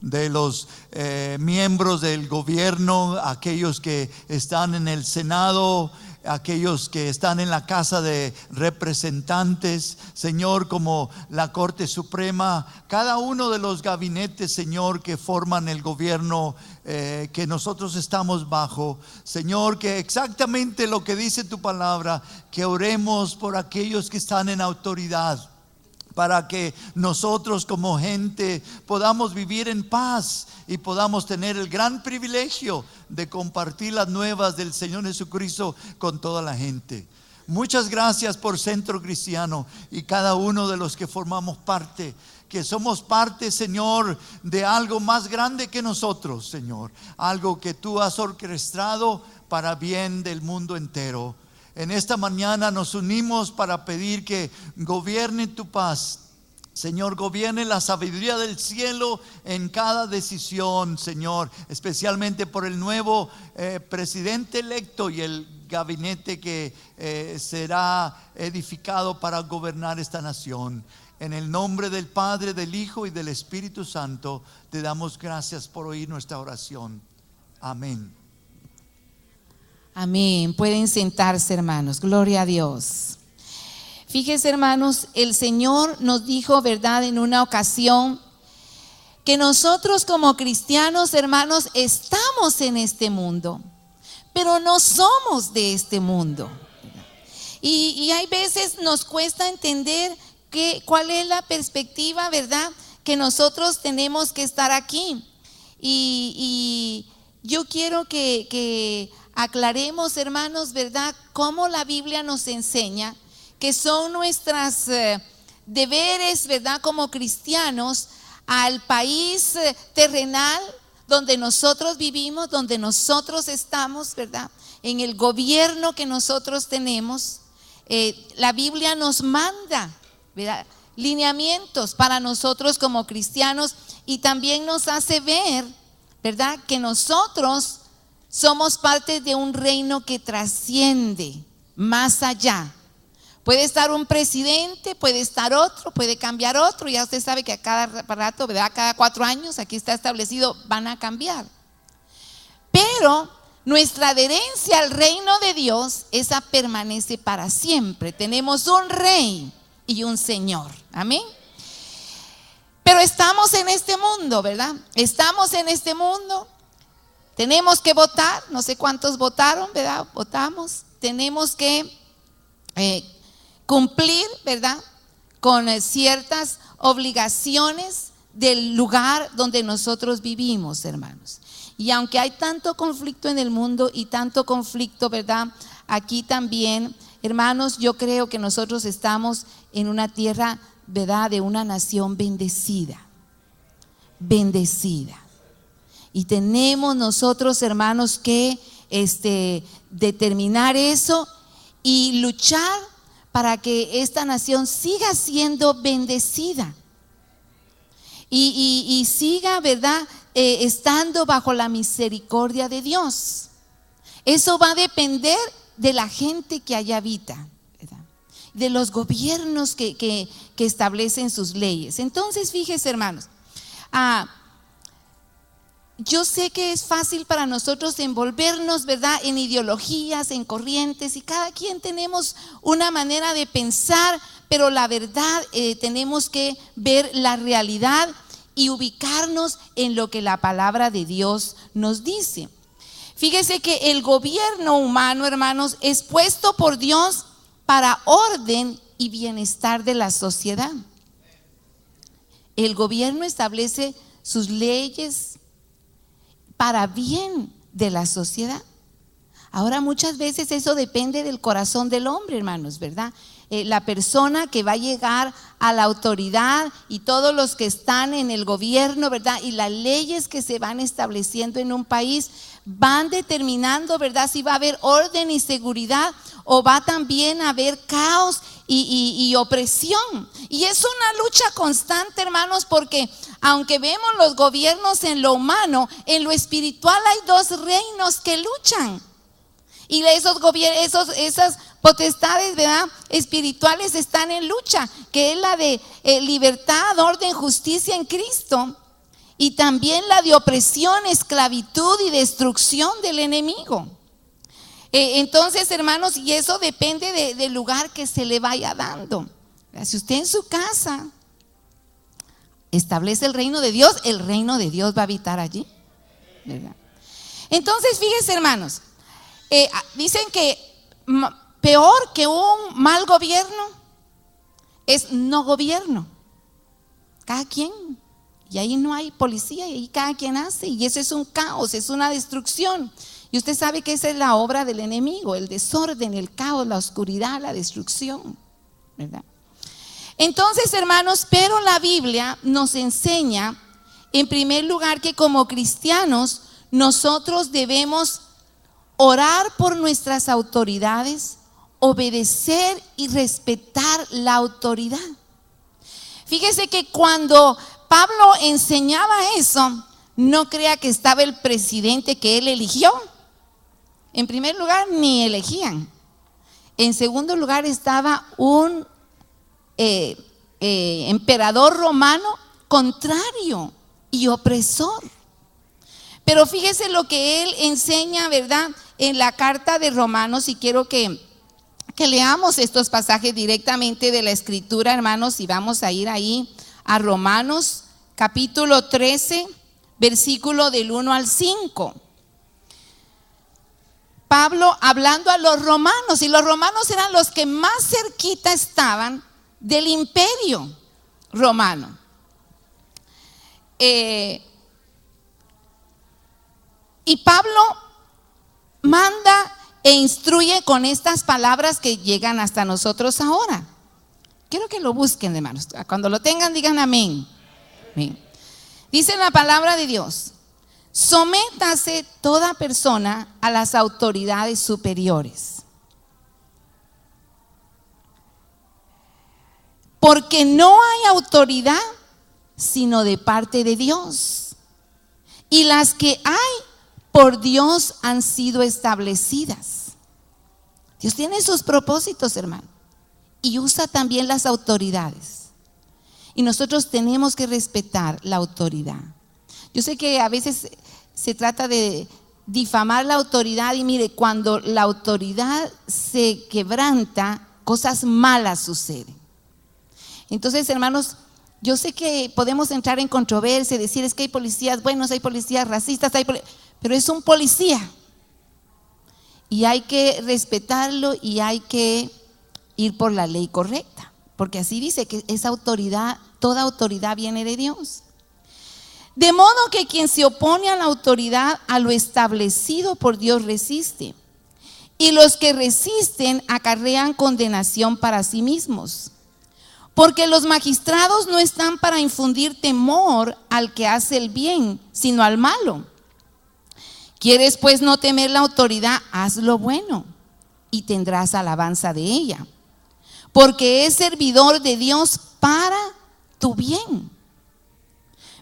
de los miembros del gobierno, aquellos que están en el Senado, aquellos que están en la Casa de Representantes, Señor, como la Corte Suprema, cada uno de los gabinetes, Señor, que forman el gobierno que nosotros estamos bajo. Señor, que exactamente lo que dice tu palabra, que oremos por aquellos que están en autoridad, para que nosotros como gente podamos vivir en paz y podamos tener el gran privilegio de compartir las nuevas del Señor Jesucristo con toda la gente. Muchas gracias por Centro Cristiano y cada uno de los que formamos parte, que somos parte, Señor, de algo más grande que nosotros, Señor, algo que tú has orquestado para bien del mundo entero. En esta mañana nos unimos para pedir que gobierne tu paz, Señor, gobierne la sabiduría del cielo en cada decisión, Señor, especialmente por el nuevo presidente electo y el gabinete que será edificado para gobernar esta nación. En el nombre del Padre, del Hijo y del Espíritu Santo, te damos gracias por oír nuestra oración. Amén. Amén. Pueden sentarse, hermanos. Gloria a Dios. Fíjense, hermanos, el Señor nos dijo, ¿verdad?, en una ocasión, que nosotros como cristianos, hermanos, estamos en este mundo, pero no somos de este mundo. Y hay veces nos cuesta entender cuál es la perspectiva, ¿verdad?, que nosotros tenemos que estar aquí. Y yo quiero que aclaremos, hermanos, ¿verdad?, cómo la Biblia nos enseña que son nuestras deberes, ¿verdad?, como cristianos, al país terrenal donde nosotros vivimos, donde nosotros estamos, ¿verdad?, en el gobierno que nosotros tenemos. La Biblia nos manda, ¿verdad?, lineamientos para nosotros como cristianos, y también nos hace ver, ¿verdad?, que nosotros somos parte de un reino que trasciende más allá. Puede estar un presidente, puede estar otro, puede cambiar otro. Ya usted sabe que a cada rato, ¿verdad?, cada 4 años, aquí está establecido, van a cambiar. Pero nuestra adherencia al reino de Dios, esa permanece para siempre. Tenemos un rey y un Señor. Amén. Pero estamos en este mundo, ¿verdad? Estamos en este mundo. Tenemos que votar. No sé cuántos votaron, ¿verdad? Votamos. Tenemos que cumplir, ¿verdad?, con ciertas obligaciones del lugar donde nosotros vivimos, hermanos. Y aunque hay tanto conflicto en el mundo y tanto conflicto, ¿verdad?, aquí también, hermanos, yo creo que nosotros estamos en una tierra, ¿verdad?, de una nación bendecida. Bendecida. Y tenemos nosotros, hermanos, que determinar eso y luchar para que esta nación siga siendo bendecida y siga, ¿verdad?, estando bajo la misericordia de Dios. Eso va a depender de la gente que allá habita, ¿verdad?, de los gobiernos que establecen sus leyes. Entonces, fíjese, hermanos, yo sé que es fácil para nosotros envolvernos, ¿verdad?, en ideologías, en corrientes, y cada quien tenemos una manera de pensar, pero la verdad, tenemos que ver la realidad y ubicarnos en lo que la palabra de Dios nos dice. Fíjese que el gobierno humano, hermanos, es puesto por Dios para orden y bienestar de la sociedad. El gobierno establece sus leyes para bien de la sociedad. Ahora, muchas veces eso depende del corazón del hombre, hermanos, ¿verdad? La persona que va a llegar a la autoridad y todos los que están en el gobierno, ¿verdad?, y las leyes que se van estableciendo en un país van determinando, ¿verdad?, si va a haber orden y seguridad o va también a haber caos y opresión. Y es una lucha constante, hermanos, porque aunque vemos los gobiernos en lo humano, en lo espiritual hay 2 reinos que luchan. Y esas potestades, ¿verdad?, espirituales están en lucha, que es la de libertad, orden, justicia en Cristo, y también la de opresión, esclavitud y destrucción del enemigo. Entonces, hermanos, y eso depende del lugar que se le vaya dando. Si usted en su casa establece el reino de Dios va a habitar allí, ¿verdad? Entonces, fíjense, hermanos, dicen que peor que un mal gobierno es no gobierno. Cada quien, y ahí no hay policía, y ahí cada quien hace, y eso es un caos, es una destrucción. Y usted sabe que esa es la obra del enemigo, el desorden, el caos, la oscuridad, la destrucción, ¿verdad? Entonces, hermanos, pero la Biblia nos enseña, en primer lugar, que como cristianos nosotros debemos orar por nuestras autoridades, obedecer y respetar la autoridad. Fíjese que cuando Pablo enseñaba eso, no crea que estaba el presidente que él eligió. En primer lugar, ni elegían. En segundo lugar, estaba un emperador romano contrario y opresor. Pero fíjese lo que él enseña, ¿verdad? En la carta de Romanos, y quiero que leamos estos pasajes directamente de la Escritura, hermanos, y vamos a ir ahí a Romanos capítulo 13, versículo del 1 al 5. Pablo hablando a los romanos, y los romanos eran los que más cerquita estaban del imperio romano. Y Pablo manda e instruye con estas palabras que llegan hasta nosotros ahora. Quiero que lo busquen, hermanos. Cuando lo tengan, digan amén. Amén. Dice la palabra de Dios: sométase toda persona a las autoridades superiores, porque no hay autoridad sino de parte de Dios, y las que hay por Dios han sido establecidas. Dios tiene sus propósitos, hermano, y usa también las autoridades, y nosotros tenemos que respetar la autoridad. Yo sé que a veces se trata de difamar la autoridad, y mire, cuando la autoridad se quebranta, cosas malas suceden. Entonces, hermanos, yo sé que podemos entrar en controversia y decir: es que hay policías buenos, hay policías racistas, pero es un policía y hay que respetarlo y hay que ir por la ley correcta, porque así dice que esa autoridad, toda autoridad viene de Dios. De modo que quien se opone a la autoridad, a lo establecido por Dios, resiste, y los que resisten acarrean condenación para sí mismos. Porque los magistrados no están para infundir temor al que hace el bien, sino al malo. ¿Quieres pues no temer la autoridad? Haz lo bueno y tendrás alabanza de ella, porque es servidor de Dios para tu bien.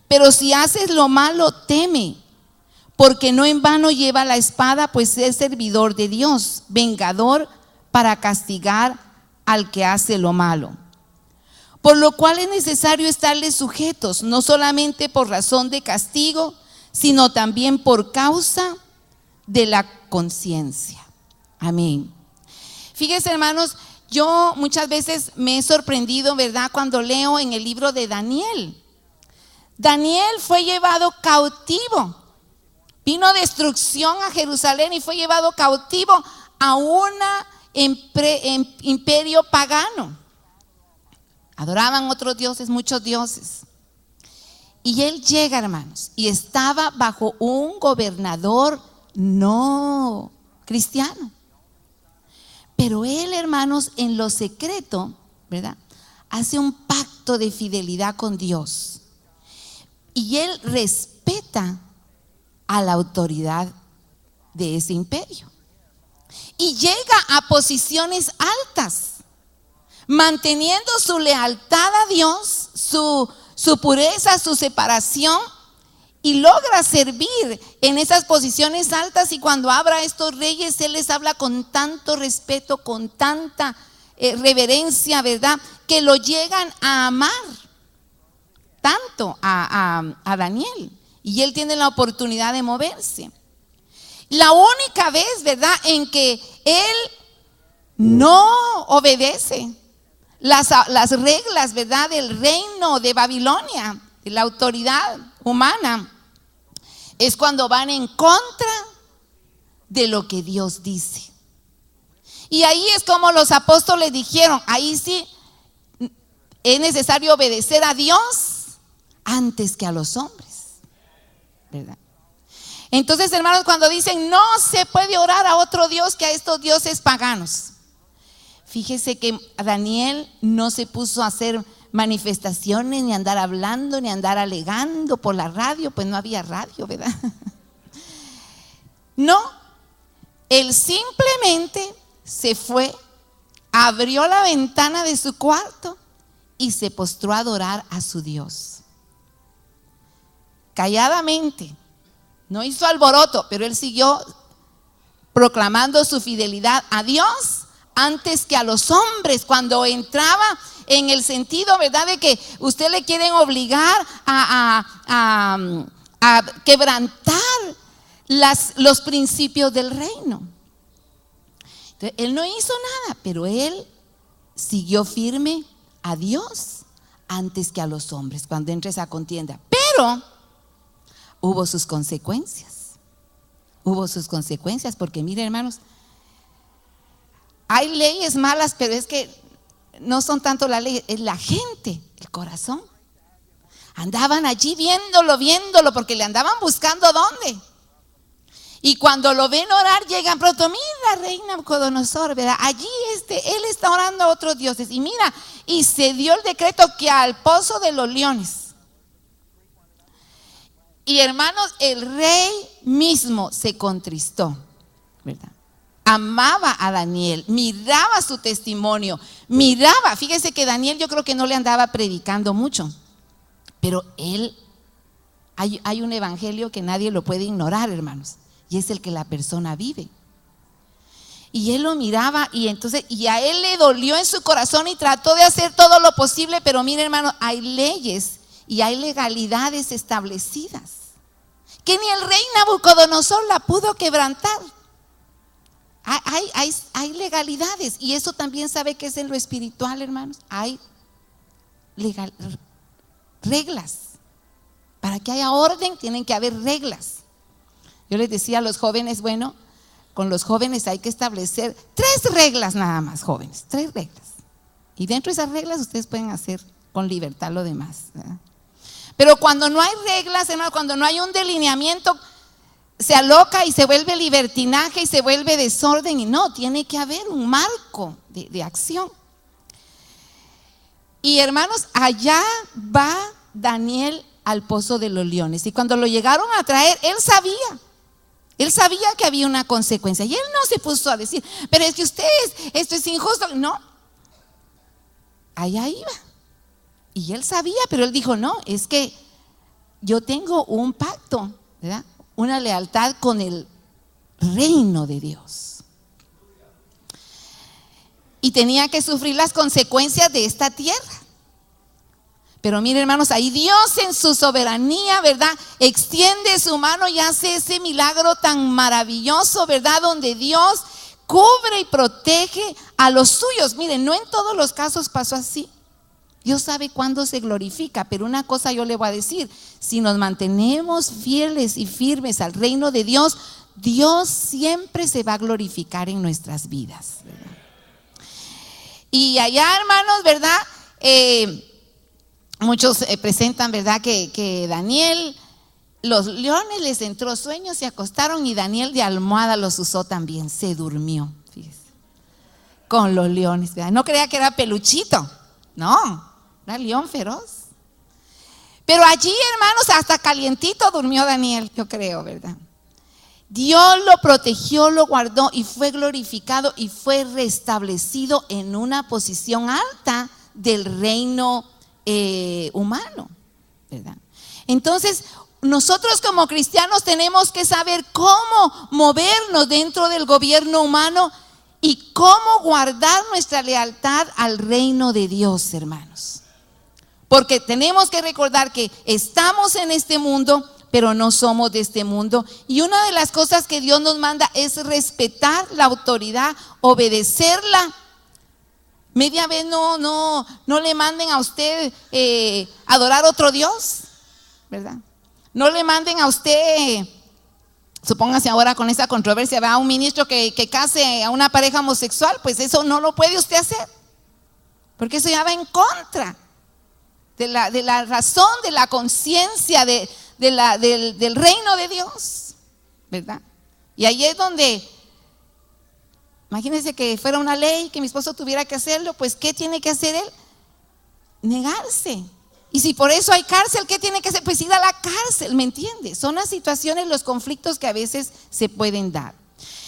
Pero si haces lo malo, teme, porque no en vano lleva la espada, pues es servidor de Dios, vengador para castigar al que hace lo malo. Por lo cual es necesario estarles sujetos, no solamente por razón de castigo, sino también por causa de la conciencia. Amén. Fíjense, hermanos, yo muchas veces me he sorprendido, ¿verdad?, cuando leo en el libro de Daniel. Daniel fue llevado cautivo. Vino destrucción a Jerusalén y fue llevado cautivo a un imperio pagano. Adoraban otros dioses, muchos dioses. Y él llega, hermanos, y estaba bajo un gobernador no cristiano. Pero él, hermanos, en lo secreto, ¿verdad?, hace un pacto de fidelidad con Dios. Y él respeta a la autoridad de ese imperio. Y llega a posiciones altas, manteniendo su lealtad a Dios, su pureza, su separación, y logra servir en esas posiciones altas. Y cuando habla a estos reyes, él les habla con tanto respeto, con tanta reverencia, ¿verdad?, que lo llegan a amar. tanto a Daniel, y él tiene la oportunidad de moverse. La única vez, ¿verdad?, en que él no obedece las reglas, ¿verdad?, del reino de Babilonia, de la autoridad humana, es cuando van en contra de lo que Dios dice. Y ahí es como los apóstoles dijeron, ahí sí es necesario obedecer a Dios antes que a los hombres, ¿verdad? Entonces, hermanos, cuando dicen no se puede orar a otro Dios que a estos dioses paganos, fíjese que Daniel no se puso a hacer manifestaciones, ni andar hablando, ni andar alegando por la radio, pues no había radio, ¿verdad? No, él simplemente se fue, abrió la ventana de su cuarto y se postró a adorar a su Dios. Calladamente, no hizo alboroto, pero él siguió proclamando su fidelidad a Dios antes que a los hombres, cuando entraba en el sentido, ¿verdad?, de que usted le quieren obligar a quebrantar los principios del reino. Entonces, él no hizo nada, pero él siguió firme a Dios antes que a los hombres cuando entra esa contienda. Pero hubo sus consecuencias. Hubo sus consecuencias, porque miren, hermanos, hay leyes malas, pero es que no son tanto la ley, es la gente, el corazón. Andaban allí viéndolo, porque le andaban buscando dónde. Y cuando lo ven orar, llegan pronto, mira, reina Nabucodonosor, ¿verdad? Allí él está orando a otros dioses. Y mira, y se dio el decreto que al pozo de los leones. Y hermanos, el rey mismo se contristó, ¿verdad? Amaba a Daniel, miraba su testimonio, fíjese que Daniel yo creo que no le andaba predicando mucho, pero hay un evangelio que nadie lo puede ignorar, hermanos, y es el que la persona vive. Y él lo miraba y a él le dolió en su corazón y trató de hacer todo lo posible, pero mire, hermano, hay leyes y hay legalidades establecidas que ni el rey Nabucodonosor la pudo quebrantar. Hay legalidades, y eso también sabe que es en lo espiritual, hermanos. Hay reglas. Para que haya orden tienen que haber reglas. Yo les decía a los jóvenes, bueno, con los jóvenes hay que establecer 3 reglas nada más, jóvenes, 3 reglas. Y dentro de esas reglas ustedes pueden hacer con libertad lo demás, ¿verdad? Pero cuando no hay reglas, hermano, cuando no hay un delineamiento, se aloca y se vuelve libertinaje y se vuelve desorden. Y no, tiene que haber un marco de acción. Y hermanos, allá va Daniel al pozo de los leones. Y cuando lo llegaron a traer, él sabía que había una consecuencia. Y él no se puso a decir, pero es que ustedes, esto es injusto. No, allá iba. Y él sabía, pero él dijo, no, es que yo tengo un pacto, ¿verdad?, una lealtad con el reino de Dios. Y tenía que sufrir las consecuencias de esta tierra. Pero miren, hermanos, ahí Dios en su soberanía, ¿verdad?, extiende su mano y hace ese milagro tan maravilloso, ¿verdad?, donde Dios cubre y protege a los suyos. Miren, no en todos los casos pasó así. Dios sabe cuándo se glorifica, pero una cosa yo le voy a decir: si nos mantenemos fieles y firmes al reino de Dios, Dios siempre se va a glorificar en nuestras vidas, ¿verdad? Y allá, hermanos, ¿verdad? Muchos presentan, ¿verdad?, que Daniel, los leones les entró sueño, se acostaron y Daniel de almohada los usó también, se durmió, fíjese, con los leones, ¿verdad? No creía que era peluchito, no, era león feroz. Pero allí, hermanos, hasta calientito durmió Daniel, yo creo, ¿verdad? Dios lo protegió, lo guardó y fue glorificado y fue restablecido en una posición alta del reino humano, ¿verdad? Entonces, nosotros como cristianos tenemos que saber cómo movernos dentro del gobierno humano y cómo guardar nuestra lealtad al reino de Dios, hermanos. Porque tenemos que recordar que estamos en este mundo, pero no somos de este mundo. Y una de las cosas que Dios nos manda es respetar la autoridad, obedecerla. Media vez no le manden a usted adorar a otro Dios, ¿verdad? No le manden a usted, supóngase ahora con esa controversia, va a un ministro que case a una pareja homosexual, pues eso no lo puede usted hacer, porque eso ya va en contra de la razón, de la conciencia del reino de Dios, ¿verdad? Y ahí es donde, imagínense que fuera una ley que mi esposo tuviera que hacerlo, pues ¿qué tiene que hacer él? Negarse. Y si por eso hay cárcel, ¿qué tiene que hacer? Pues ir a la cárcel, ¿me entiendes? Son las situaciones, los conflictos que a veces se pueden dar.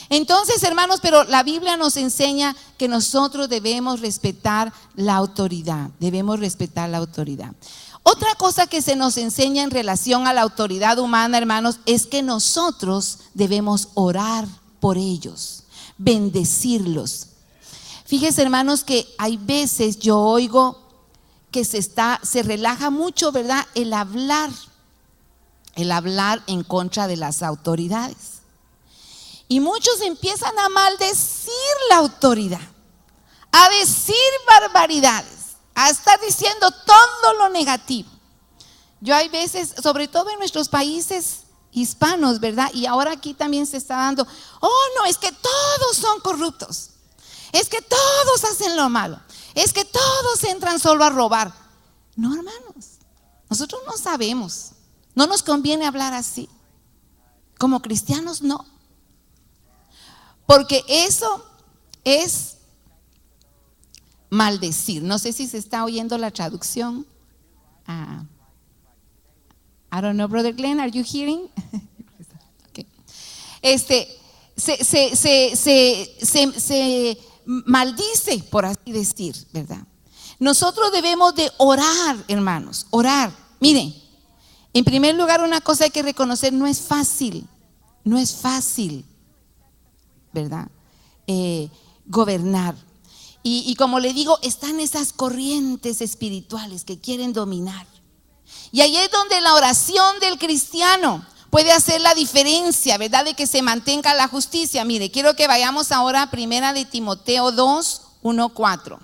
Entonces, hermanos, pero la Biblia nos enseña que nosotros debemos respetar la autoridad, debemos respetar la autoridad. Otra cosa que se nos enseña en relación a la autoridad humana, hermanos, es que nosotros debemos orar por ellos, bendecirlos. Fíjense, hermanos, que hay veces yo oigo que se relaja mucho, ¿verdad? El hablar en contra de las autoridades. Y muchos empiezan a maldecir la autoridad, a decir barbaridades, a estar diciendo todo lo negativo. Yo hay veces, sobre todo en nuestros países hispanos, ¿verdad? Y ahora aquí también se está dando, oh no, es que todos son corruptos, es que todos hacen lo malo, es que todos entran solo a robar. No, hermanos, nosotros no sabemos, no nos conviene hablar así. Como cristianos no, porque eso es maldecir. No sé si se está oyendo la traducción. I don't know, Brother Glenn, are you hearing? Okay. Se maldice, por así decir, ¿verdad? Nosotros debemos de orar, hermanos, orar. Miren, en primer lugar, una cosa hay que reconocer, no es fácil, ¿verdad? Gobernar. Y como le digo, están esas corrientes espirituales que quieren dominar. Y ahí es donde la oración del cristiano puede hacer la diferencia, ¿verdad? De que se mantenga la justicia. Mire, quiero que vayamos ahora a Primera de Timoteo 2, 1, 4.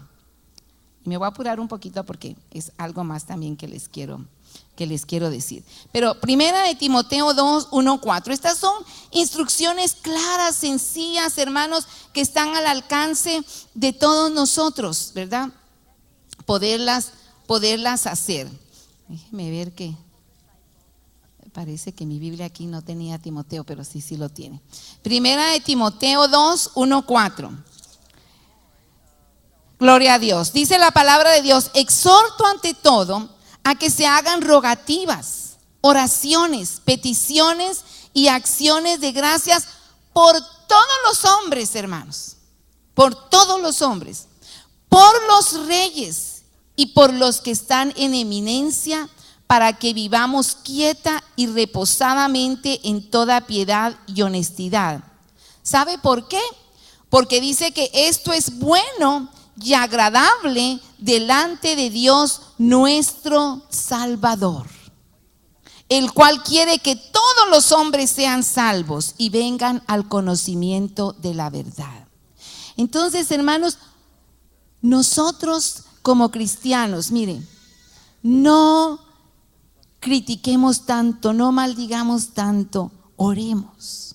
Y me voy a apurar un poquito porque es algo más también que les quiero decir. Pero Primera de Timoteo 2, 1, 4. Estas son instrucciones claras, sencillas, hermanos, que están al alcance de todos nosotros, ¿verdad? Poderlas hacer. Déjeme ver que parece que mi Biblia aquí no tenía Timoteo, pero sí lo tiene. Primera de Timoteo 2, 1, 4. Gloria a Dios. Dice la palabra de Dios: exhorto ante todo a que se hagan rogativas, oraciones, peticiones y acciones de gracias por todos los hombres, hermanos, por todos los hombres, por los reyes y por los que están en eminencia, para que vivamos quieta y reposadamente en toda piedad y honestidad. ¿Sabe por qué? Porque dice que esto es bueno y agradable delante de Dios nuestro Salvador, el cual quiere que todos los hombres sean salvos y vengan al conocimiento de la verdad. Entonces, hermanos, nosotros como cristianos, miren, no critiquemos tanto, no maldigamos tanto, oremos.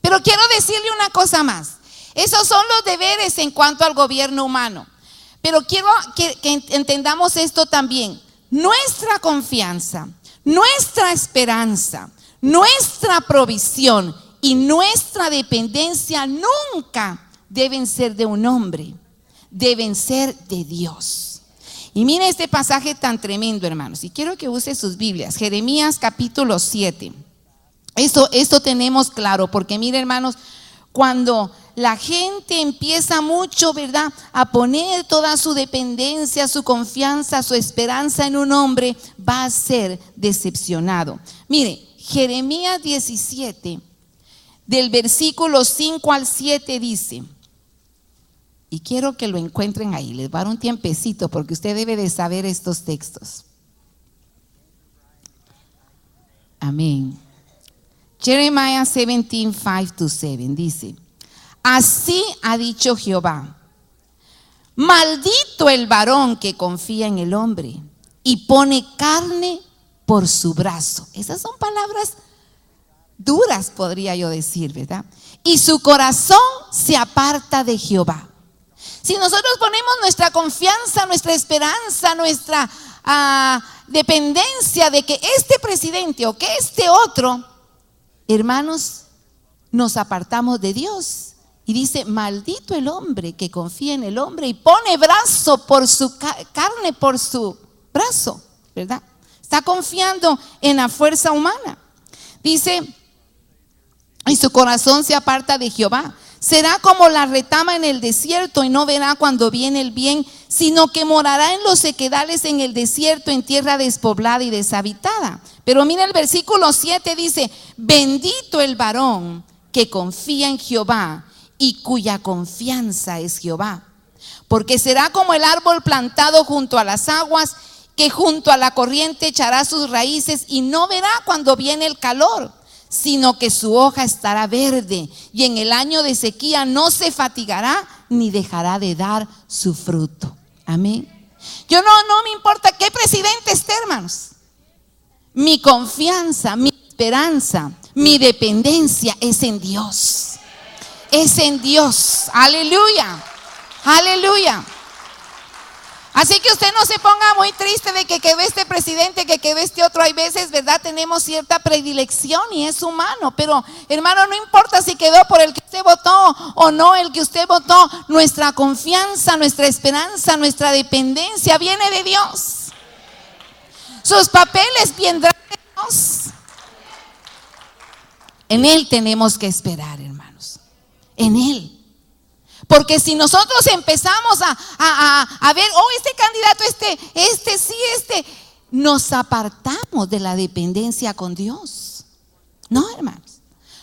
Pero quiero decirle una cosa más. Esos son los deberes en cuanto al gobierno humano. Pero quiero que entendamos esto también. Nuestra confianza, nuestra esperanza, nuestra provisión y nuestra dependencia nunca deben ser de un hombre, deben ser de Dios. Y mire este pasaje tan tremendo, hermanos, y quiero que use sus Biblias. Jeremías capítulo 7. Esto tenemos claro, porque mire, hermanos, cuando la gente empieza mucho, ¿verdad?, a poner toda su dependencia, su confianza, su esperanza en un hombre, va a ser decepcionado. Mire, Jeremías 17, del versículo 5 al 7 dice: Y quiero que lo encuentren ahí. Les voy a dar un tiempecito porque usted debe de saber estos textos. Amén. Jeremiah 17, 5-7 dice: así ha dicho Jehová, maldito el varón que confía en el hombre y pone carne por su brazo. Esas son palabras duras, podría yo decir, ¿verdad? Y su corazón se aparta de Jehová. Si nosotros ponemos nuestra confianza, nuestra esperanza, nuestra dependencia de que este presidente o que este otro, hermanos, nos apartamos de Dios. Y dice: maldito el hombre que confía en el hombre y pone brazo por su carne por su brazo, ¿verdad? Está confiando en la fuerza humana. Dice: y su corazón se aparta de Jehová. Será como la retama en el desierto y no verá cuando viene el bien, sino que morará en los sequedales en el desierto, en tierra despoblada y deshabitada. Pero mira el versículo 7, dice: bendito el varón que confía en Jehová y cuya confianza es Jehová, porque será como el árbol plantado junto a las aguas, que junto a la corriente echará sus raíces y no verá cuando viene el calor, sino que su hoja estará verde, y en el año de sequía no se fatigará ni dejará de dar su fruto. Amén. Yo no me importa qué presidente esté, hermanos. Mi confianza, mi esperanza, mi dependencia es en Dios. Es en Dios. Aleluya. Aleluya. Así que usted no se ponga muy triste de que quedó este presidente, que quedó este otro. Hay veces, ¿verdad? Tenemos cierta predilección y es humano. Pero, hermano, no importa si quedó por el que usted votó o no el que usted votó. Nuestra confianza, nuestra esperanza, nuestra dependencia viene de Dios. Sus papeles vendrán de Dios. En Él tenemos que esperar, hermanos. En Él. Porque si nosotros empezamos a ver, este candidato, este, nos apartamos de la dependencia con Dios. No, hermanos.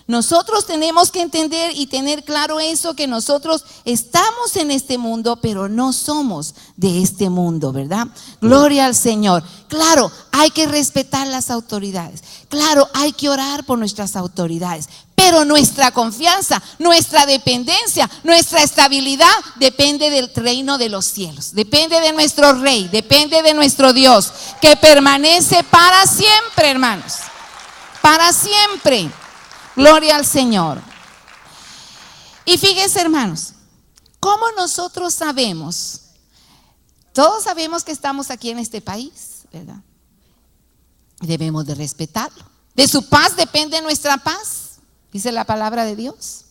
Nosotros tenemos que entender y tener claro eso, que nosotros estamos en este mundo, pero no somos de este mundo, ¿verdad? Gloria al Señor. Claro, hay que respetar las autoridades. Claro, hay que orar por nuestras autoridades. Pero nuestra confianza, nuestra dependencia, nuestra estabilidad depende del reino de los cielos. Depende de nuestro Rey, depende de nuestro Dios, que permanece para siempre, hermanos. Para siempre. Gloria al Señor. Y fíjense, hermanos, ¿cómo nosotros sabemos? Todos sabemos que estamos aquí en este país, ¿verdad? Debemos de respetarlo. De su paz depende nuestra paz, dice la palabra de Dios.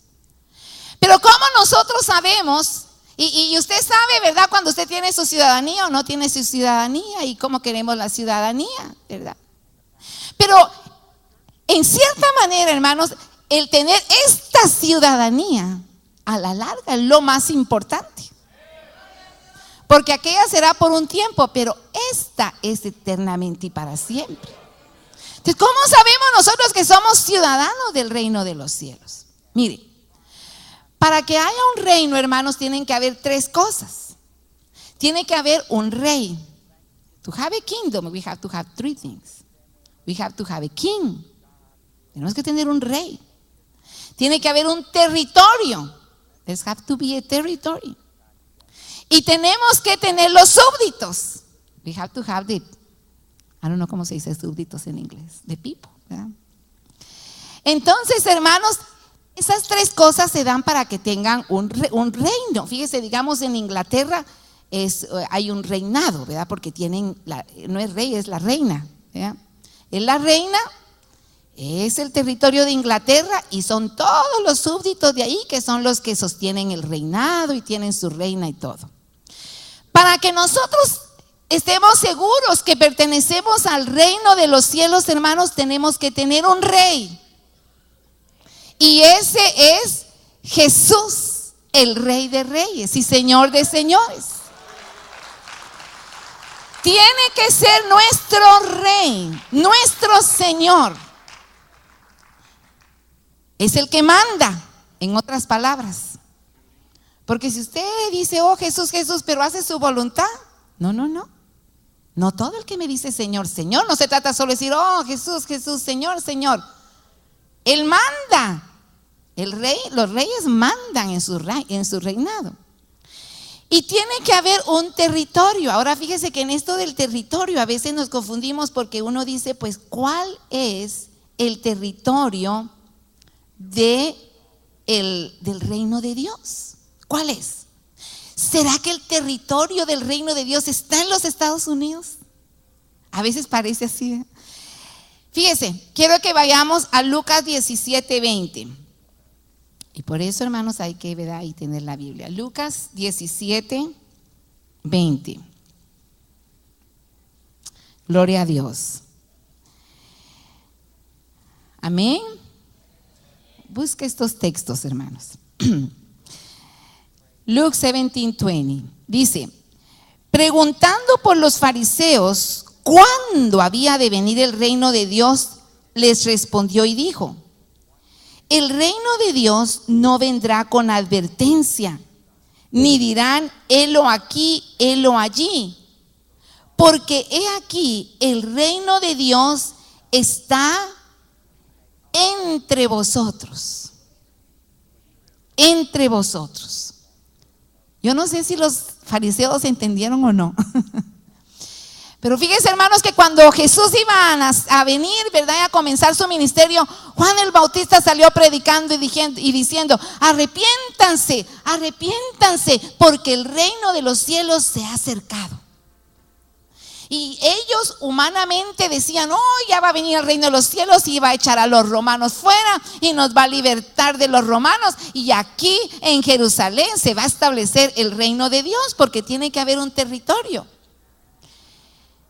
Pero ¿cómo nosotros sabemos? Y usted sabe, ¿verdad? Cuando usted tiene su ciudadanía o no tiene su ciudadanía y cómo queremos la ciudadanía, ¿verdad? Pero en cierta manera, hermanos, el tener esta ciudadanía a la larga es lo más importante. Porque aquella será por un tiempo, pero esta es eternamente y para siempre. Entonces, ¿cómo sabemos nosotros que somos ciudadanos del reino de los cielos? Mire, para que haya un reino, hermanos, tienen que haber tres cosas. Tiene que haber un rey. To have a kingdom, we have to have three things. We have to have a king. Tenemos que tener un rey. Tiene que haber un territorio. There have to be a territory. Y tenemos que tener los súbditos. We have to have the, I don't know cómo se dice súbditos en inglés, the people, ¿verdad? Entonces, hermanos, esas tres cosas se dan para que tengan un reino. Fíjese, digamos en Inglaterra hay un reinado, ¿verdad? Porque tienen, no es rey, es la reina, ¿verdad? Es la reina. Es el territorio de Inglaterra y son todos los súbditos de ahí que son los que sostienen el reinado y tienen su reina y todo. Para que nosotros estemos seguros que pertenecemos al reino de los cielos, hermanos, tenemos que tener un rey. Y ese es Jesús, el Rey de Reyes y Señor de Señores. Tiene que ser nuestro Rey, nuestro Señor. Es el que manda, en otras palabras. Porque si usted dice, oh Jesús, Jesús, pero hace su voluntad, no. No todo el que me dice Señor, Señor, no se trata solo de decir, oh Jesús, Jesús, Señor, Señor. Él manda. El rey, los reyes mandan en su reinado. Y tiene que haber un territorio. Ahora fíjese que en esto del territorio a veces nos confundimos porque uno dice, pues, ¿cuál es el territorio del reino de Dios? ¿Cuál es? ¿Será que el territorio del reino de Dios está en los Estados Unidos? A veces parece así, ¿eh? Fíjese, quiero que vayamos a Lucas 17:20. Y por eso, hermanos, hay que ver ahí tener la Biblia. Lucas 17:20. Gloria a Dios. Amén. Busca estos textos, hermanos. Luke 17:20 dice: preguntando por los fariseos cuándo había de venir el reino de Dios, les respondió y dijo: el reino de Dios no vendrá con advertencia, ni dirán helo aquí, helo allí, porque he aquí el reino de Dios está entre vosotros. Entre vosotros. Yo no sé si los fariseos entendieron o no. Pero fíjense, hermanos, que cuando Jesús iba a venir, ¿verdad?, a comenzar su ministerio, Juan el Bautista salió predicando y diciendo: arrepiéntanse, arrepiéntanse, porque el reino de los cielos se ha acercado. Y ellos humanamente decían: oh, ya va a venir el reino de los cielos y va a echar a los romanos fuera y nos va a libertar de los romanos, y aquí en Jerusalén se va a establecer el reino de Dios, porque tiene que haber un territorio.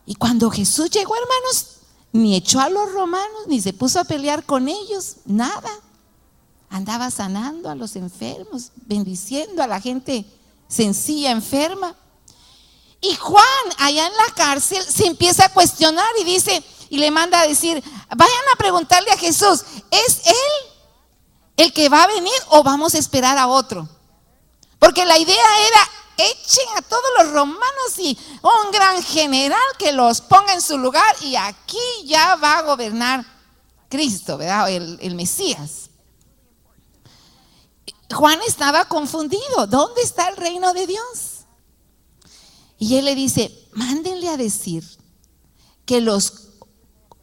Y cuando Jesús llegó, hermanos, ni echó a los romanos, ni se puso a pelear con ellos, nada. Andaba sanando a los enfermos, bendiciendo a la gente sencilla, enferma. Y Juan, allá en la cárcel, se empieza a cuestionar y dice, y le manda a decir: vayan a preguntarle a Jesús, ¿es él el que va a venir o vamos a esperar a otro? Porque la idea era: echen a todos los romanos y un gran general que los ponga en su lugar, y aquí ya va a gobernar Cristo, ¿verdad? El Mesías. Juan estaba confundido. ¿Dónde está el reino de Dios? Y él le dice: mándenle a decir que los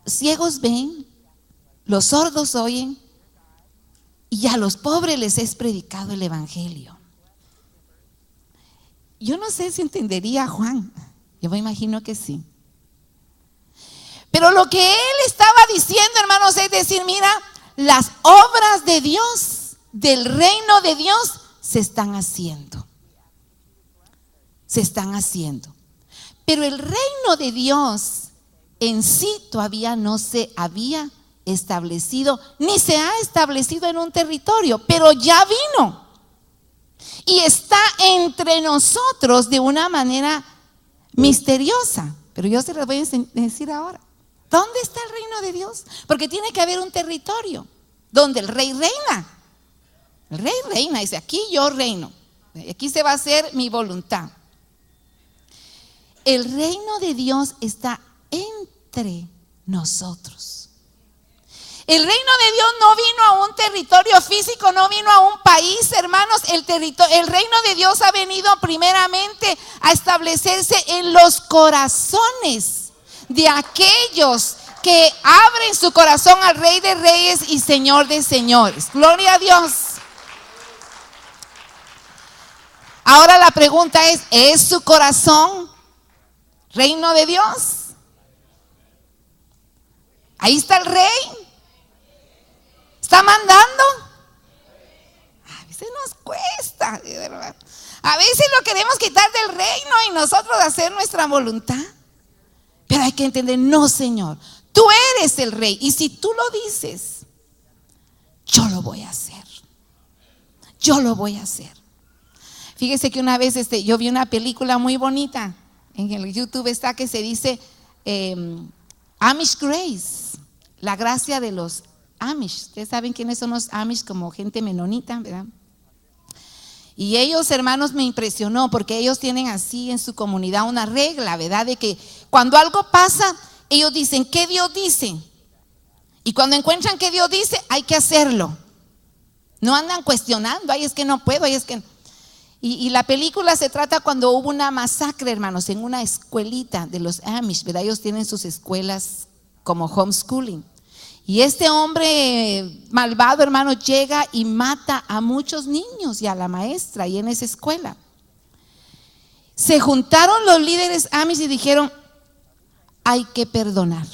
ciegos ven, los sordos oyen, y a los pobres les es predicado el evangelio. Yo no sé si entendería a Juan, yo me imagino que sí. Pero lo que él estaba diciendo, hermanos, es decir: mira, las obras de Dios, del reino de Dios, se están haciendo. Se están haciendo. Pero el reino de Dios en sí todavía no se había establecido, ni se ha establecido en un territorio, pero ya vino. Y está entre nosotros de una manera misteriosa. Pero yo se las voy a decir ahora. ¿Dónde está el reino de Dios? Porque tiene que haber un territorio donde el rey reina. El rey reina, dice: aquí yo reino, aquí se va a hacer mi voluntad. El reino de Dios está entre nosotros. El reino de Dios no vino a un territorio físico, no vino a un país, hermanos. El reino de Dios ha venido primeramente a establecerse en los corazones de aquellos que abren su corazón al Rey de Reyes y Señor de Señores. Gloria a Dios. Ahora la pregunta ¿es su corazón reino de Dios? Ahí está el rey. ¿Está mandando? A veces nos cuesta, ¿verdad? A veces lo queremos quitar del reino y nosotros hacer nuestra voluntad. Pero hay que entender: no, Señor, tú eres el rey, y si tú lo dices, yo lo voy a hacer. Yo lo voy a hacer. Fíjese que una vez yo vi una película muy bonita. En el YouTube está, que se dice Amish Grace, la gracia de los Amish. Ustedes saben quiénes son los Amish, como gente menonita, ¿verdad? Y ellos, hermanos, me impresionó porque ellos tienen así en su comunidad una regla, ¿verdad? De que cuando algo pasa, ellos dicen, ¿qué Dios dice? Y cuando encuentran que Dios dice, hay que hacerlo. No andan cuestionando, ay, es que no puedo, ay, es que... Y la película se trata cuando hubo una masacre, hermanos, en una escuelita de los Amish, ¿verdad? Ellos tienen sus escuelas como homeschooling. Y este hombre malvado, hermano, llega y mata a muchos niños y a la maestra ahí en esa escuela. Se juntaron los líderes Amish y dijeron, hay que perdonar.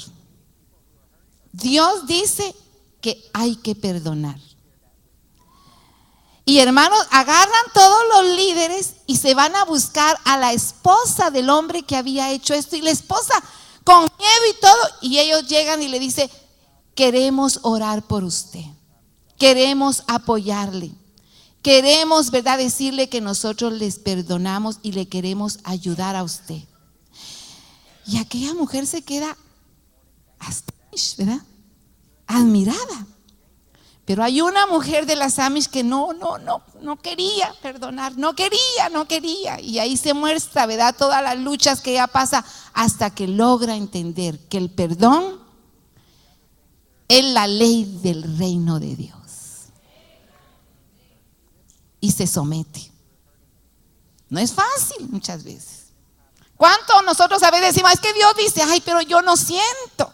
Dios dice que hay que perdonar. Y hermanos, agarran todos los líderes y se van a buscar a la esposa del hombre que había hecho esto. Y la esposa con miedo y todo, y ellos llegan y le dicen, queremos orar por usted, queremos apoyarle, queremos, ¿verdad?, decirle que nosotros les perdonamos y le queremos ayudar a usted. Y aquella mujer se queda hasta, ¿verdad?, admirada. Pero hay una mujer de las Amish que no quería perdonar, no quería. Y ahí se muestra, ¿verdad?, todas las luchas que ella pasa hasta que logra entender que el perdón es la ley del reino de Dios. Y se somete. No es fácil muchas veces. ¿Cuánto nosotros a veces decimos, es que Dios dice, ay, pero yo no siento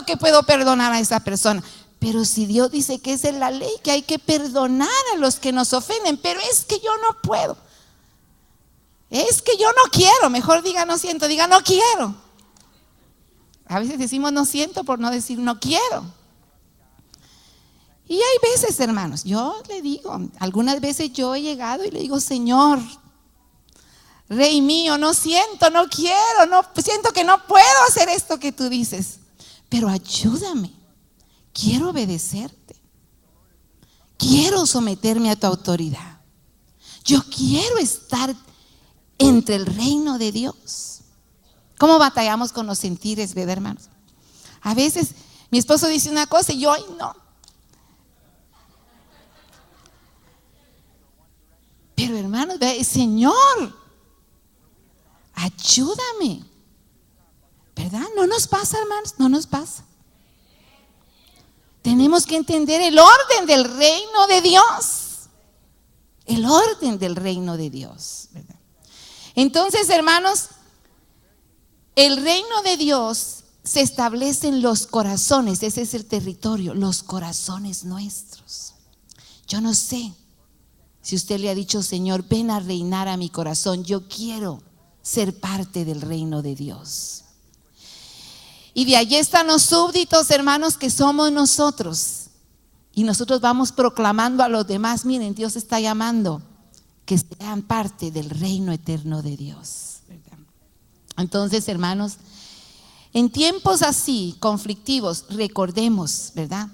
que puedo perdonar a esa persona? Pero si Dios dice que esa es la ley, que hay que perdonar a los que nos ofenden, pero es que yo no puedo, es que yo no quiero, mejor diga no siento, diga no quiero. A veces decimos no siento por no decir no quiero. Y hay veces, hermanos, yo le digo, algunas veces yo he llegado y le digo, Señor, Rey mío, no siento, no quiero, no siento que no puedo hacer esto que tú dices, pero ayúdame, quiero obedecerte, quiero someterme a tu autoridad, yo quiero estar entre el reino de Dios. ¿Cómo batallamos con los sentires, verdad, hermanos? A veces mi esposo dice una cosa y yo, ay, no. Pero hermanos, Señor, ayúdame, ¿verdad? No nos pasa, hermanos, no nos pasa. Tenemos que entender el orden del reino de Dios. El orden del reino de Dios, ¿verdad? Entonces, hermanos, el reino de Dios se establece en los corazones. Ese es el territorio, los corazones nuestros. Yo no sé si usted le ha dicho, Señor, ven a reinar a mi corazón, yo quiero ser parte del reino de Dios. Y de allí están los súbditos, hermanos, que somos nosotros. Y nosotros vamos proclamando a los demás, miren, Dios está llamando que sean parte del reino eterno de Dios, ¿verdad? Entonces, hermanos, en tiempos así, conflictivos, recordemos, ¿verdad?,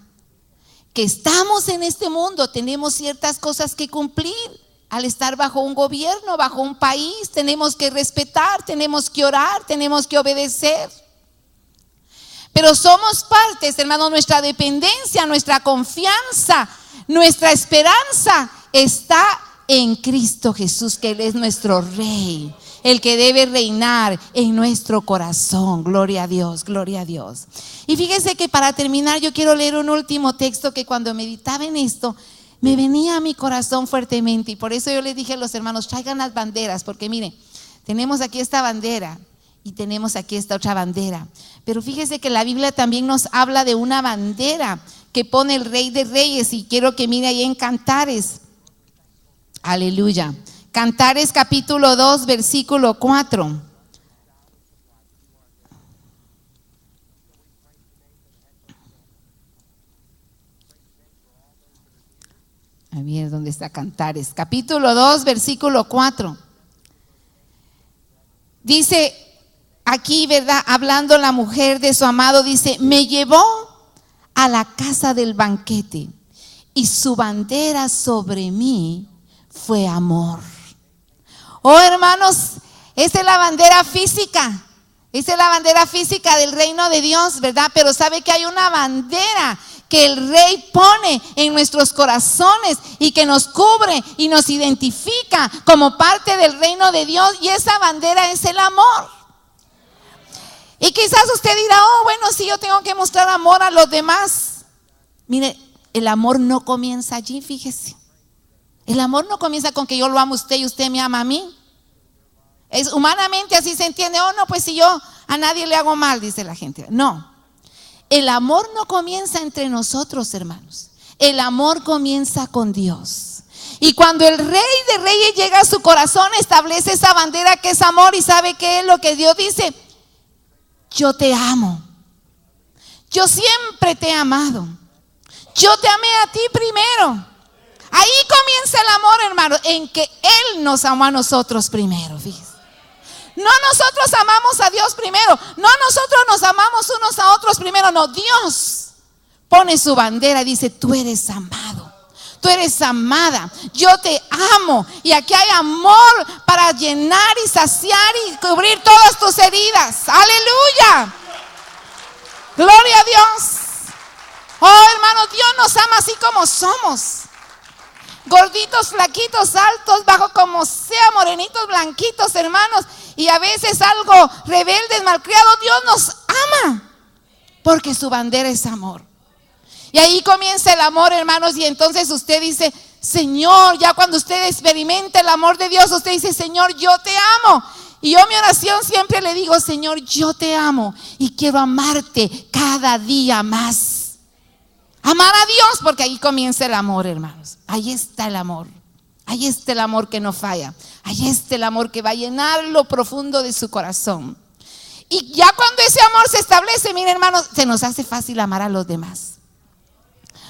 que estamos en este mundo, tenemos ciertas cosas que cumplir. Al estar bajo un gobierno, bajo un país, tenemos que respetar, tenemos que orar, tenemos que obedecer. Pero somos partes, hermanos, nuestra dependencia, nuestra confianza, nuestra esperanza está en Cristo Jesús, que Él es nuestro Rey, el que debe reinar en nuestro corazón. Gloria a Dios, gloria a Dios. Y fíjese que para terminar yo quiero leer un último texto que cuando meditaba en esto me venía a mi corazón fuertemente, y por eso yo les dije a los hermanos, traigan las banderas, porque miren, tenemos aquí esta bandera y tenemos aquí esta otra bandera, pero fíjese que la Biblia también nos habla de una bandera que pone el Rey de Reyes, y quiero que mire ahí en Cantares, aleluya, Cantares capítulo 2 versículo 4. A ver, ¿dónde está Cantares? Capítulo 2, versículo 4. Dice aquí, ¿verdad?, hablando la mujer de su amado, dice, me llevó a la casa del banquete y su bandera sobre mí fue amor. Oh, hermanos, esa es la bandera física. Esa es la bandera física del reino de Dios, ¿verdad? Pero sabe que hay una bandera que el Rey pone en nuestros corazones y que nos cubre y nos identifica como parte del reino de Dios, y esa bandera es el amor. Y quizás usted dirá, oh, bueno, sí, yo tengo que mostrar amor a los demás. Mire, el amor no comienza allí, fíjese. El amor no comienza con que yo lo amo a usted y usted me ama a mí. Es humanamente así se entiende. Oh, no, pues si yo a nadie le hago mal, dice la gente. No, el amor no comienza entre nosotros, hermanos. El amor comienza con Dios. Y cuando el Rey de Reyes llega a su corazón, establece esa bandera que es amor. ¿Y sabe qué es lo que Dios dice? Yo te amo. Yo siempre te he amado. Yo te amé a ti primero. Ahí comienza el amor, hermano, en que Él nos amó a nosotros primero, fíjese. No nosotros amamos a Dios primero, no nosotros nos amamos unos a otros primero, no, Dios pone su bandera y dice, tú eres amado, tú eres amada, yo te amo. Y aquí hay amor para llenar y saciar y cubrir todas tus heridas. Aleluya, gloria a Dios. Oh, hermano, Dios nos ama así como somos. Gorditos, flaquitos, altos, bajos, como sea, morenitos, blanquitos, hermanos, y a veces algo rebeldes, malcriados. Dios nos ama porque su bandera es amor. Y ahí comienza el amor, hermanos, y entonces usted dice, Señor, ya cuando usted experimenta el amor de Dios, usted dice, Señor, yo te amo. Y yo mi oración siempre le digo, Señor, yo te amo y quiero amarte cada día más. Amar a Dios, porque ahí comienza el amor, hermanos. Ahí está el amor. Ahí está el amor que no falla. Ahí está el amor que va a llenar lo profundo de su corazón. Y ya cuando ese amor se establece, miren, hermanos, se nos hace fácil amar a los demás.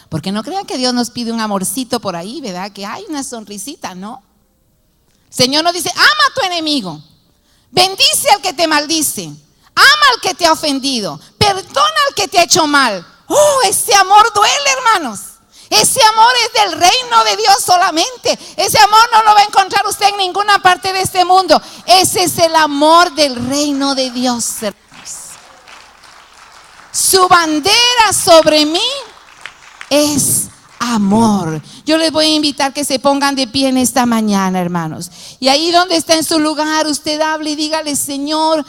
Porque no crean que Dios nos pide un amorcito por ahí, ¿verdad? Que hay una sonrisita, ¿no? El Señor nos dice, ama a tu enemigo. Bendice al que te maldice. Ama al que te ha ofendido. Perdona al que te ha hecho mal. Oh, ese amor duele, hermanos. Ese amor es del reino de Dios solamente. Ese amor no lo va a encontrar usted en ninguna parte de este mundo. Ese es el amor del reino de Dios, hermanos. Su bandera sobre mí es amor. Yo les voy a invitar que se pongan de pie en esta mañana, hermanos. Y ahí donde está en su lugar, usted hable y dígale, Señor,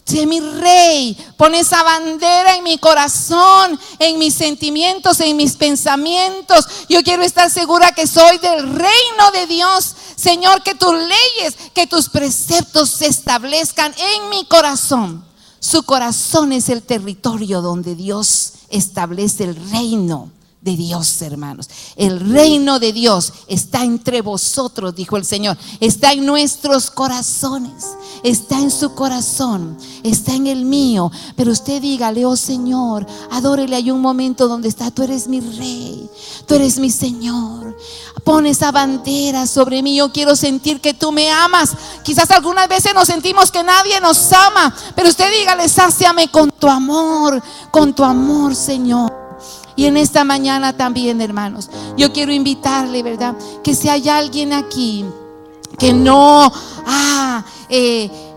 sé mi Rey, pon esa bandera en mi corazón, en mis sentimientos, en mis pensamientos. Yo quiero estar segura que soy del reino de Dios. Señor, que tus leyes, que tus preceptos se establezcan en mi corazón. Su corazón es el territorio donde Dios establece el reino de Dios, hermanos. El reino de Dios está entre vosotros, dijo el Señor. Está en nuestros corazones. Está en su corazón, está en el mío. Pero usted dígale, oh Señor, adórele. Hay un momento donde está, tú eres mi Rey, tú eres mi Señor. Pon esa bandera sobre mí. Yo quiero sentir que tú me amas. Quizás algunas veces nos sentimos que nadie nos ama, pero usted dígale, sáciame con tu amor, Señor. Y en esta mañana también, hermanos, yo quiero invitarle, ¿verdad? Que si hay alguien aquí que no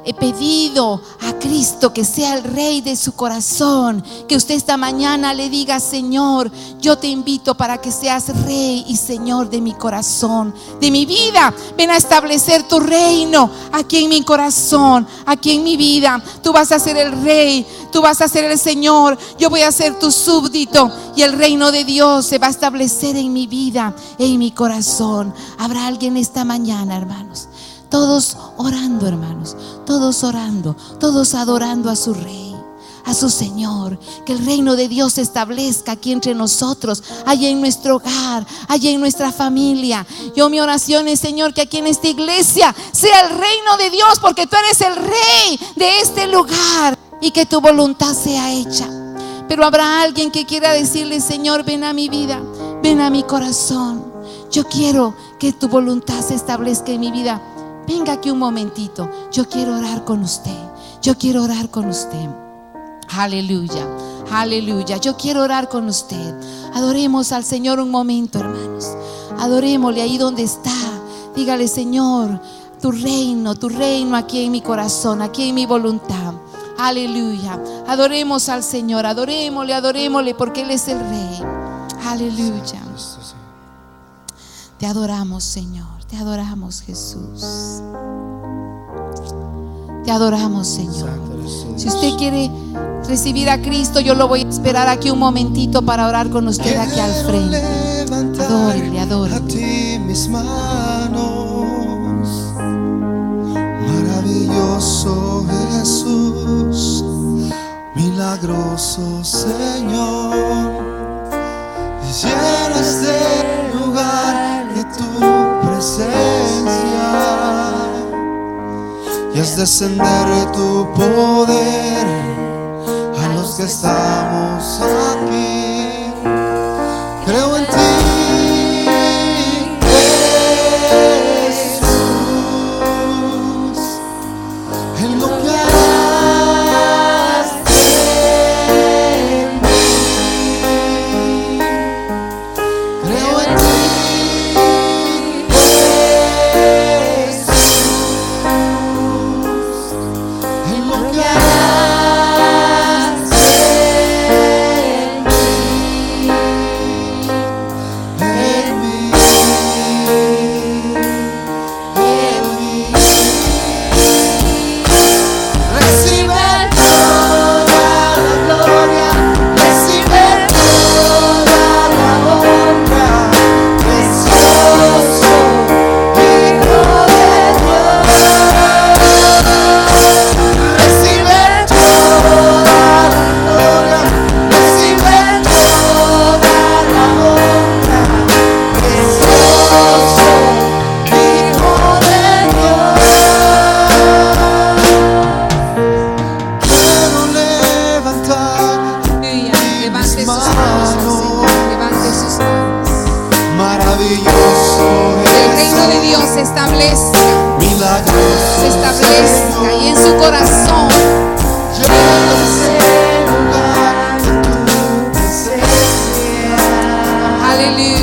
he pedido a Cristo que sea el Rey de su corazón, que usted esta mañana le diga, Señor, yo te invito para que seas Rey y Señor de mi corazón, de mi vida. Ven a establecer tu reino aquí en mi corazón, aquí en mi vida. Tú vas a ser el Rey, tú vas a ser el Señor, yo voy a ser tu súbdito, y el reino de Dios se va a establecer en mi vida, en mi corazón. Habrá alguien esta mañana, hermanos, todos orando, hermanos, todos orando, todos adorando a su Rey, a su Señor. Que el reino de Dios se establezca aquí entre nosotros, allá en nuestro hogar, allá en nuestra familia. Yo, mi oración es, Señor, que aquí en esta iglesia sea el reino de Dios, porque tú eres el Rey de este lugar, y que tu voluntad sea hecha. Pero habrá alguien que quiera decirle, Señor, ven a mi vida, ven a mi corazón. Yo quiero que tu voluntad se establezca en mi vida. Venga aquí un momentito, yo quiero orar con usted. Yo quiero orar con usted. Aleluya, aleluya. Yo quiero orar con usted. Adoremos al Señor un momento, hermanos. Adorémosle ahí donde está. Dígale, Señor, tu reino aquí en mi corazón, aquí en mi voluntad. Aleluya. Adoremos al Señor, adorémosle, porque Él es el Rey. Aleluya. Te adoramos, Señor. Te adoramos, Jesús. Te adoramos, Señor. Si usted quiere recibir a Cristo, yo lo voy a esperar aquí un momentito para orar con usted aquí al frente. Adórele, adórele. A ti mis manos, maravilloso Jesús, milagroso Señor, llena este lugar de tu presencia y haz descender tu poder a los que estamos aquí. Creo en ti, Jesús, en lo que harás en mí. Creo en ti, Jesús, en lo que harás en mí. El reino de Dios se establezca y en su corazón. Aleluya.